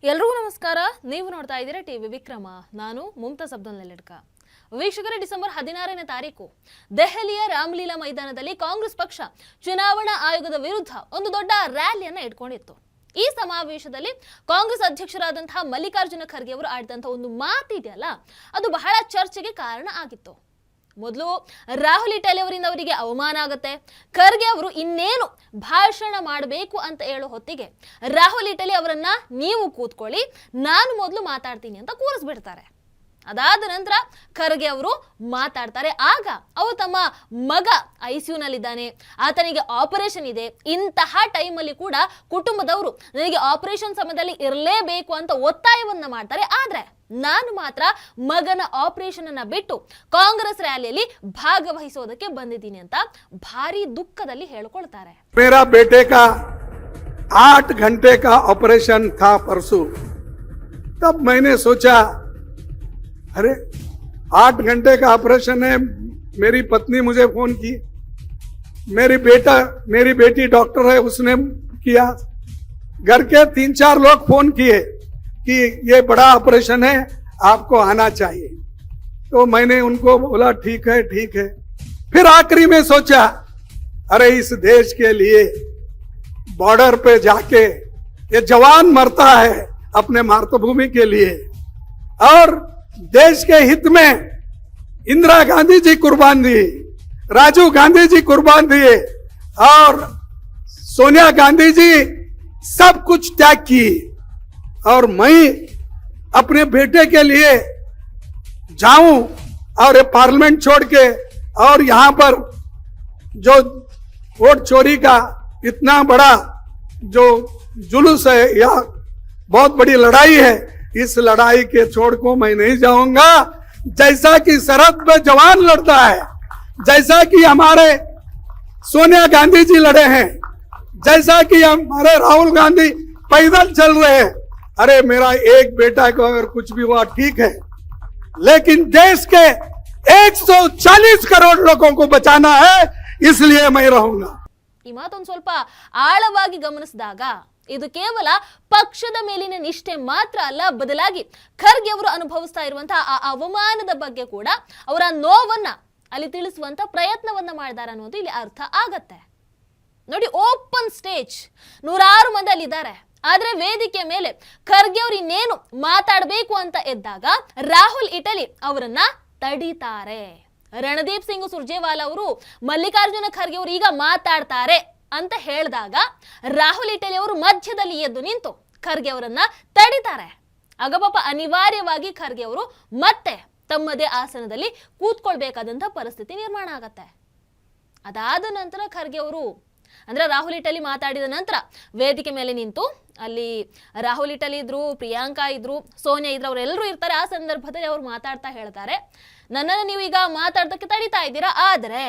ಎಲ್ರಿಗೂ ನಮಸ್ಕಾರ. ನೀವು ನೋಡ್ತಾ ಇದ್ದೀರಾ ಟಿವಿ ವಿಕ್ರಮ. ನಾನು ಮುಮ್ತಾಜ್ ಅಬ್ದುಲ್ ನೆಲ್ಲಡ್ಕ. ವೀಕ್ಷಕರೇ, ಡಿಸೆಂಬರ್ 16ನೇ ತಾರೀಕು ದೆಹಲಿಯ ರಾಮಲೀಲಾ ಮೈದಾನದಲ್ಲಿ ಕಾಂಗ್ರೆಸ್ ಪಕ್ಷ ಚುನಾವಣಾ ಆಯೋಗದ ವಿರುದ್ಧ ಒಂದು ದೊಡ್ಡ ರ್ಯಾಲಿಯನ್ನ ಇಟ್ಕೊಂಡಿತ್ತು. ಈ ಸಮಾವೇಶದಲ್ಲಿ ಕಾಂಗ್ರೆಸ್ ಅಧ್ಯಕ್ಷರಾದಂತಹ ಮಲ್ಲಿಕಾರ್ಜುನ ಖರ್ಗೆ ಅವರು ಆಡಿದಂತಹ ಒಂದು ಮಾತಿದೆಯಲ್ಲ, ಅದು ಬಹಳ ಚರ್ಚೆಗೆ ಕಾರಣ ಆಗಿತ್ತು. ಮೊದಲು ರಾಹುಲ್ ಇಟಲಿ ಅವರಿಂದ ಅವರಿಗೆ ಅವಮಾನ ಆಗುತ್ತೆ. ಖರ್ಗೆ ಅವರು ಇನ್ನೇನು ಭಾಷಣ ಮಾಡಬೇಕು ಅಂತ ಹೇಳೋ ಹೊತ್ತಿಗೆ ರಾಹುಲ್ ಇಟಲಿ ಅವರನ್ನ ನೀವು ಕೂತ್ಕೊಳ್ಳಿ, ನಾನು ಮೊದಲು ಮಾತಾಡ್ತೀನಿ ಅಂತ ಕೂರಿಸ್ಬಿಡ್ತಾರೆ. ಅದಾದ ನಂತರ ಖರ್ಗೆ ಅವರು ಮಾತಾಡ್ತಾರೆ. ಆಗ ಅವರು ತಮ್ಮ ಮಗ ICUನಲ್ಲಿದ್ದಾನೆ, ಆತನಿಗೆ ಆಪರೇಷನ್ ಇದೆ, ಇಂತಹ ಟೈಮಲ್ಲಿ ಕೂಡ ಕುಟುಂಬದವರು ನನಗೆ ಆಪರೇಷನ್ ಸಮಯದಲ್ಲಿ ಇರಲೇಬೇಕು ಅಂತ ಒತ್ತಾಯವನ್ನ ಮಾಡ್ತಾರೆ. ಆದ್ರೆ ನಾನು ಮಾತ್ರ ಮಗನ ಆಪರೇಷನ್ ಅನ್ನ ಬಿಟ್ಟು ಕಾಂಗ್ರೆಸ್ ರ್ಯಾಲಿಯಲ್ಲಿ ಭಾಗವಹಿಸೋದಕ್ಕೆ ಬಂದಿದ್ದೀನಿ ಅಂತ ಭಾರಿ ದುಃಖದಲ್ಲಿ ಹೇಳಿಕೊಳ್ತಾರೆ. मेरा बेटे का 8 घंटे का ऑपरेशन था परसों, तब मैंने सोचा अरे 8 घंटे का ऑपरेशन है। मेरी पत्नी मुझे फोन की, मेरी बेटी डॉक्टर है, उसने किया, घर के 3-4 लोग फोन किए कि ये बड़ा ऑपरेशन है, आपको आना चाहिए। तो मैंने उनको बोला ठीक है। फिर आखिरी में सोचा अरे इस देश के लिए बॉर्डर पे जाके ये जवान मरता है अपने मातृभूमि के लिए, और देश के हित में इंदिरा गांधी जी कुर्बान दिए, राजीव गांधी जी कुर्बान दिए, और सोनिया गांधी जी सब कुछ त्याग की, और मैं अपने बेटे के लिए जाऊं और ये पार्लियामेंट छोड़ के, और यहां पर जो वोट चोरी का इतना बड़ा जो जुलूस है या बहुत बड़ी लड़ाई है, इस लड़ाई के छोड़ को मैं नहीं जाऊंगा। जैसा कि सरहद पे जवान लड़ता है, जैसा कि हमारे सोनिया गांधी जी लड़े हैं, जैसा कि हमारे राहुल गांधी पैदल चल रहे हैं। अरे मेरा एक बेटा को अगर कुछ भी हुआ ठीक है, लेकिन देश के 140 करोड़ लोगों को बचाना है, इसलिए मैं रहूंगा। ಈ ಮಾತೊಂದು ಸ್ವಲ್ಪ ಆಳವಾಗಿ ಗಮನಿಸಿದಾಗ ಇದು ಕೇವಲ ಪಕ್ಷದ ಮೇಲಿನ ನಿಷ್ಠೆ ಮಾತ್ರ ಅಲ್ಲ, ಬದಲಾಗಿ ಖರ್ಗೆ ಅವರು ಅನುಭವಿಸ್ತಾ ಇರುವಂತಹ ಆ ಅವಮಾನದ ಬಗ್ಗೆ ಕೂಡ ಅವರ ನೋವನ್ನ ಅಲ್ಲಿ ತಿಳಿಸುವಂತ ಪ್ರಯತ್ನವನ್ನ ಮಾಡಿದ್ದಾರೆ ಅನ್ನೋದು ಇಲ್ಲಿ ಅರ್ಥ ಆಗತ್ತೆ. ನೋಡಿ, ಓಪನ್ ಸ್ಟೇಜ್ 106 ಮಂದಿ ಅಲ್ಲಿದ್ದಾರೆ. ಆದ್ರೆ ವೇದಿಕೆ ಮೇಲೆ ಖರ್ಗೆ ಅವರು ಇನ್ನೇನು ಮಾತಾಡಬೇಕು ಅಂತ ಎದ್ದಾಗ ರಾಹುಲ್ ಇಟಲಿ ಅವರನ್ನ ತಡೀತಾರೆ. ರಣದೀಪ್ ಸಿಂಗ್ ಸುರ್ಜೇವಾಲಾ ಅವರು ಮಲ್ಲಿಕಾರ್ಜುನ ಖರ್ಗೆ ಅವರು ಈಗ ಮಾತಾಡ್ತಾರೆ ಅಂತ ಹೇಳಿದಾಗ ರಾಹುಲ್ ಇಟಲಿ ಅವರು ಮಧ್ಯದಲ್ಲಿ ಎದ್ದು ನಿಂತು ಖರ್ಗೆ ಅವರನ್ನ ತಡಿತಾರೆ. ಆಗ ಪಾಪ ಅನಿವಾರ್ಯವಾಗಿ ಖರ್ಗೆ ಅವರು ಮತ್ತೆ ತಮ್ಮದೇ ಆಸನದಲ್ಲಿ ಕೂತ್ಕೊಳ್ಬೇಕಾದಂತ ಪರಿಸ್ಥಿತಿ ನಿರ್ಮಾಣ ಆಗತ್ತೆ. ಅದಾದ ನಂತರ ಖರ್ಗೆ ಅವರು ಅಂದ್ರೆ ರಾಹುಲ್ ಇಟಲಿ ಮಾತಾಡಿದ ನಂತರ ವೇದಿಕೆ ಮೇಲೆ ನಿಂತು, ಅಲ್ಲಿ ರಾಹುಲ್ ಇಟಲಿ ಇದ್ರು, ಪ್ರಿಯಾಂಕಾ ಇದ್ರು, ಸೋನಿಯಾ ಇದ್ರು, ಅವರೆಲ್ಲರೂ ಇರ್ತಾರೆ. ಆ ಸಂದರ್ಭದಲ್ಲಿ ಅವ್ರು ಮಾತಾಡ್ತಾ ಹೇಳ್ತಾರೆ, ನನ್ನನ್ನು ನೀವು ಈಗ ಮಾತಾಡೋದಕ್ಕೆ ತಡೀತಾ ಇದ್ದೀರಾ, ಆದರೆ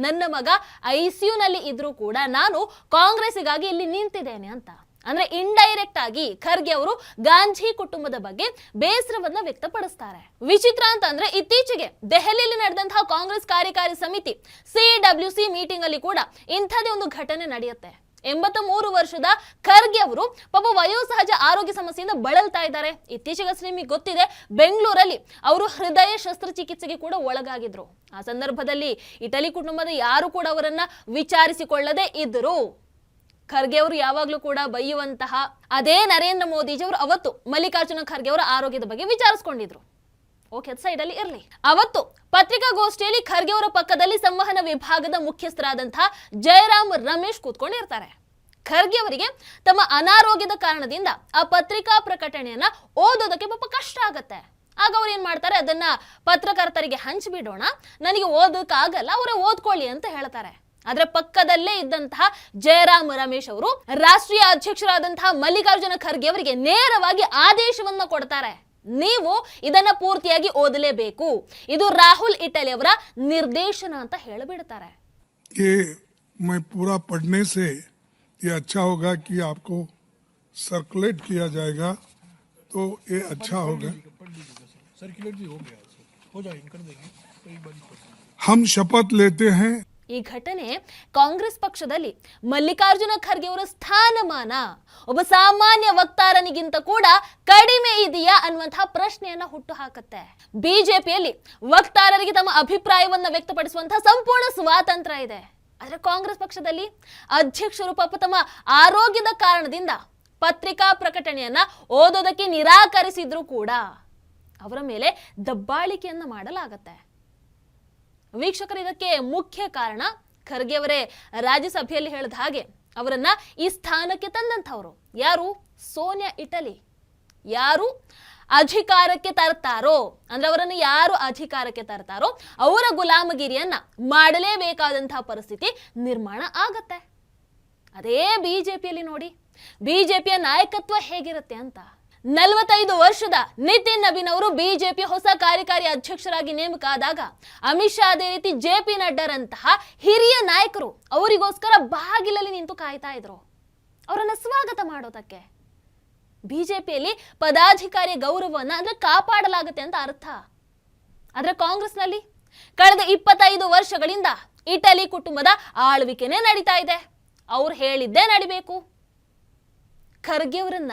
ನನ್ನ ಮಗ ICUನಲ್ಲಿ ಇದ್ರೂ ಕೂಡ ನಾನು ಕಾಂಗ್ರೆಸ್ಸಿಗಾಗಿ ಇಲ್ಲಿ ನಿಂತಿದ್ದೇನೆ ಅಂತ. ಅಂದ್ರೆ ಇಂಡೈರೆಕ್ಟ್ ಆಗಿ ಖರ್ಗೆ ಅವರು ಗಾಂಧಿ ಕುಟುಂಬದ ಬಗ್ಗೆ ಬೇಸರವನ್ನ ವ್ಯಕ್ತಪಡಿಸ್ತಾರೆ. ವಿಚಿತ್ರ ಅಂತಂದ್ರೆ ಇತ್ತೀಚೆಗೆ ದೆಹಲಿಯಲ್ಲಿ ನಡೆದಂತಹ ಕಾಂಗ್ರೆಸ್ ಕಾರ್ಯಕಾರಿ ಸಮಿತಿ CWC ಮೀಟಿಂಗ್ ಅಲ್ಲಿ ಕೂಡ ಇಂಥದೇ ಒಂದು ಘಟನೆ ನಡೆಯುತ್ತೆ. 83 ವರ್ಷದ ಖರ್ಗೆ ಅವರು ಪಾಪ ವಯೋಸಹಜ ಆರೋಗ್ಯ ಸಮಸ್ಯೆಯಿಂದ ಬಳಲ್ತಾ ಇದ್ದಾರೆ. ಇತ್ತೀಚೆಗಷ್ಟೇ ನಿಮಗೆ ಗೊತ್ತಿದೆ, ಬೆಂಗಳೂರಲ್ಲಿ ಅವರು ಹೃದಯ ಶಸ್ತ್ರಚಿಕಿತ್ಸೆಗೆ ಕೂಡ ಒಳಗಾಗಿದ್ರು. ಆ ಸಂದರ್ಭದಲ್ಲಿ ಇಟಲಿ ಕುಟುಂಬದ ಯಾರು ಕೂಡ ಅವರನ್ನ ವಿಚಾರಿಸಿಕೊಳ್ಳದೆ ಇದ್ದರು. ಖರ್ಗೆ ಅವರು ಯಾವಾಗ್ಲೂ ಕೂಡ ಬೈಯುವಂತಹ ಅದೇ ನರೇಂದ್ರ ಮೋದಿಜಿ ಅವರು ಅವತ್ತು ಮಲ್ಲಿಕಾರ್ಜುನ ಖರ್ಗೆ ಅವರ ಆರೋಗ್ಯದ ಬಗ್ಗೆ ವಿಚಾರಿಸಿಕೊಂಡಿದ್ರು. ಓಕೆ, ಸೈಡ್ ಅಲ್ಲಿ ಇರಲಿ. ಅವತ್ತು ಪತ್ರಿಕಾಗೋಷ್ಠಿಯಲ್ಲಿ ಖರ್ಗೆ ಅವರ ಪಕ್ಕದಲ್ಲಿ ಸಂವಹನ ವಿಭಾಗದ ಮುಖ್ಯಸ್ಥರಾದಂತಹ ಜಯರಾಮ್ ರಮೇಶ್ ಕೂತ್ಕೊಂಡಿರ್ತಾರೆ. ಖರ್ಗೆ ಅವರಿಗೆ ತಮ್ಮ ಅನಾರೋಗ್ಯದ ಕಾರಣದಿಂದ ಆ ಪತ್ರಿಕಾ ಪ್ರಕಟಣೆಯನ್ನ ಓದೋದಕ್ಕೆ ಪಾಪ ಕಷ್ಟ ಆಗತ್ತೆ. ಆಗ ಅವ್ರು ಏನ್ ಮಾಡ್ತಾರೆ, ಅದನ್ನ ಪತ್ರಕರ್ತರಿಗೆ ಹಂಚಿಬಿಡೋಣ, ನನಗೆ ಓದೋಕ್ಕಾಗಲ್ಲ, ಅವರೇ ಓದ್ಕೊಳ್ಳಿ ಅಂತ ಹೇಳ್ತಾರೆ. ಆದ್ರೆ ಪಕ್ಕದಲ್ಲೇ ಇದ್ದಂತಹ ಜಯರಾಮ್ ರಮೇಶ್ ಅವರು ರಾಷ್ಟ್ರೀಯ ಅಧ್ಯಕ್ಷರಾದಂತಹ ಮಲ್ಲಿಕಾರ್ಜುನ ಖರ್ಗೆ ಅವರಿಗೆ ನೇರವಾಗಿ ಆದೇಶವನ್ನ ಕೊಡ್ತಾರೆ, ನೀವು ಇದನ್ನ ಪೂರ್ತಿಯಾಗಿ ಓದಲೇಬೇಕು, ಇದು ರಾಹುಲ್ ಇಟಲಿ ಅವರ ನಿರ್ದೇಶನ ಅಂತ ಹೇಳಿಬಿಡ್ತಾರೆ. मैं पूरा पढ़ने से ये अच्छा होगा कि आपको सर्कुलेट किया जाएगा, तो ये अच्छा होगा। सर्कुलेट भी हो गया, हो जाएगा, कर देंगे। हम शपथ लेते हैं ಈ ಘಟನೆ ಕಾಂಗ್ರೆಸ್ ಪಕ್ಷದಲ್ಲಿ ಮಲ್ಲಿಕಾರ್ಜುನ ಖರ್ಗೆ ಅವರ ಸ್ಥಾನಮಾನ ಒಬ್ಬ ಸಾಮಾನ್ಯ ವಕ್ತಾರನಿಗಿಂತ ಕೂಡ ಕಡಿಮೆ ಇದೆಯಾ ಅನ್ನುವಂತಹ ಪ್ರಶ್ನೆಯನ್ನ ಹುಟ್ಟು ಹಾಕುತ್ತೆ. ಬಿಜೆಪಿಯಲ್ಲಿ ವಕ್ತಾರರಿಗೆ ತಮ್ಮ ಅಭಿಪ್ರಾಯವನ್ನ ವ್ಯಕ್ತಪಡಿಸುವಂತಹ ಸಂಪೂರ್ಣ ಸ್ವಾತಂತ್ರ್ಯ ಇದೆ. ಆದ್ರೆ ಕಾಂಗ್ರೆಸ್ ಪಕ್ಷದಲ್ಲಿ ಅಧ್ಯಕ್ಷರು ಪಾಪ ತಮ್ಮ ಆರೋಗ್ಯದ ಕಾರಣದಿಂದ ಪತ್ರಿಕಾ ಪ್ರಕಟಣೆಯನ್ನ ಓದೋದಕ್ಕೆ ನಿರಾಕರಿಸಿದ್ರು ಕೂಡ ಅವರ ಮೇಲೆ ದಬ್ಬಾಳಿಕೆಯನ್ನ ಮಾಡಲಾಗತ್ತೆ. ವೀಕ್ಷಕರು, ಇದಕ್ಕೆ ಮುಖ್ಯ ಕಾರಣ ಖರ್ಗೆ ಅವರೇ ರಾಜ್ಯಸಭೆಯಲ್ಲಿ ಹೇಳಿದ ಹಾಗೆ ಅವರನ್ನ ಈ ಸ್ಥಾನಕ್ಕೆ ತಂದಂಥವ್ರು ಯಾರು? ಸೋನಿಯಾ ಇಟಲಿ. ಯಾರು ಅಧಿಕಾರಕ್ಕೆ ತರ್ತಾರೋ ಅಂದ್ರೆ ಅವರನ್ನು ಯಾರು ಅಧಿಕಾರಕ್ಕೆ ತರ್ತಾರೋ ಅವರ ಗುಲಾಮಗಿರಿಯನ್ನ ಮಾಡಲೇಬೇಕಾದಂತಹ ಪರಿಸ್ಥಿತಿ ನಿರ್ಮಾಣ ಆಗತ್ತೆ. ಅದೇ ಬಿಜೆಪಿಯಲ್ಲಿ ನೋಡಿ, ಬಿಜೆಪಿಯ ನಾಯಕತ್ವ ಹೇಗಿರುತ್ತೆ ಅಂತ. 45 ವರ್ಷದ ನಿತಿನ್ ನವೀನ್ ಅವರು ಬಿಜೆಪಿ ಹೊಸ ಕಾರ್ಯಕಾರಿ ಅಧ್ಯಕ್ಷರಾಗಿ ನೇಮಕ ಆದಾಗ ಅಮಿತ್ ಶಾ, ಅದೇ ರೀತಿ JP ನಡ್ಡಾರಂತಹ ಹಿರಿಯ ನಾಯಕರು ಅವರಿಗೋಸ್ಕರ ಬಾಗಿಲಲ್ಲಿ ನಿಂತು ಕಾಯ್ತಾ ಇದ್ರು ಅವರನ್ನ ಸ್ವಾಗತ ಮಾಡೋದಕ್ಕೆ. ಬಿಜೆಪಿಯಲ್ಲಿ ಪದಾಧಿಕಾರಿಯ ಗೌರವವನ್ನ ಅಂದ್ರೆ ಕಾಪಾಡಲಾಗುತ್ತೆ ಅಂತ ಅರ್ಥ. ಆದ್ರೆ ಕಾಂಗ್ರೆಸ್ನಲ್ಲಿ ಕಳೆದ 25 ವರ್ಷಗಳಿಂದ ಇಟಲಿ ಕುಟುಂಬದ ಆಳ್ವಿಕೆನೇ ನಡೀತಾ ಇದೆ. ಅವ್ರು ಹೇಳಿದ್ದೇ ನಡಿಬೇಕು. ಖರ್ಗೆ ಅವರನ್ನ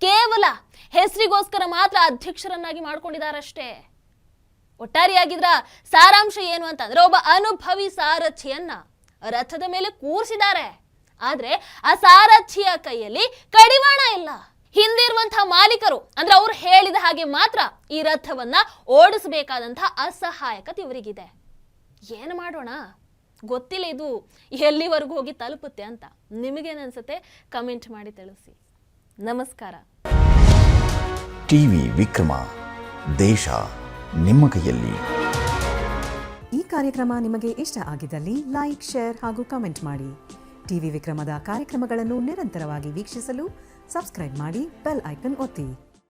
ಕೇವಲ ಹೆಸರಿಗೋಸ್ಕರ ಮಾತ್ರ ಅಧ್ಯಕ್ಷರನ್ನಾಗಿ ಮಾಡ್ಕೊಂಡಿದ್ದಾರಷ್ಟೇ. ಒಟ್ಟಾರೆಯಾಗಿದ್ರ ಸಾರಾಂಶ ಏನು ಅಂತಂದ್ರೆ ಒಬ್ಬ ಅನುಭವಿ ಸಾರಥಿಯನ್ನ ರಥದ ಮೇಲೆ ಕೂರಿಸಿದ್ದಾರೆ. ಆದ್ರೆ ಆ ಸಾರಥಿಯ ಕೈಯಲ್ಲಿ ಕಡಿವಾಣ ಇಲ್ಲ. ಹಿಂದಿರುವಂತಹ ಮಾಲೀಕರು ಅಂದ್ರೆ ಅವ್ರು ಹೇಳಿದ ಹಾಗೆ ಮಾತ್ರ ಈ ರಥವನ್ನ ಓಡಿಸಬೇಕಾದಂತಹ ಅಸಹಾಯಕತೆ ಇವರಿಗಿದೆ. ಏನು ಮಾಡೋಣ ಗೊತ್ತಿಲ್ಲ ಇದು ಎಲ್ಲಿವರೆಗೂ ಹೋಗಿ ತಲುಪುತ್ತೆ ಅಂತ. ನಿಮಗೇನನ್ಸುತ್ತೆ ಕಮೆಂಟ್ ಮಾಡಿ ತಿಳಿಸಿ. ನಮಸ್ಕಾರ. ಟಿವಿ ವಿಕ್ರಮ, ದೇಶ ನಿಮ್ಮ ಕೈಯಲ್ಲಿ. ಈ ಕಾರ್ಯಕ್ರಮ ನಿಮಗೆ ಇಷ್ಟ ಆಗಿದ್ದಲ್ಲಿ ಲೈಕ್, ಶೇರ್ ಹಾಗೂ ಕಮೆಂಟ್ ಮಾಡಿ. ಟಿವಿ ವಿಕ್ರಮದ ಕಾರ್ಯಕ್ರಮಗಳನ್ನು ನಿರಂತರವಾಗಿ ವೀಕ್ಷಿಸಲು ಸಬ್ಸ್ಕ್ರೈಬ್ ಮಾಡಿ, ಬೆಲ್ ಐಕನ್ ಒತ್ತಿ.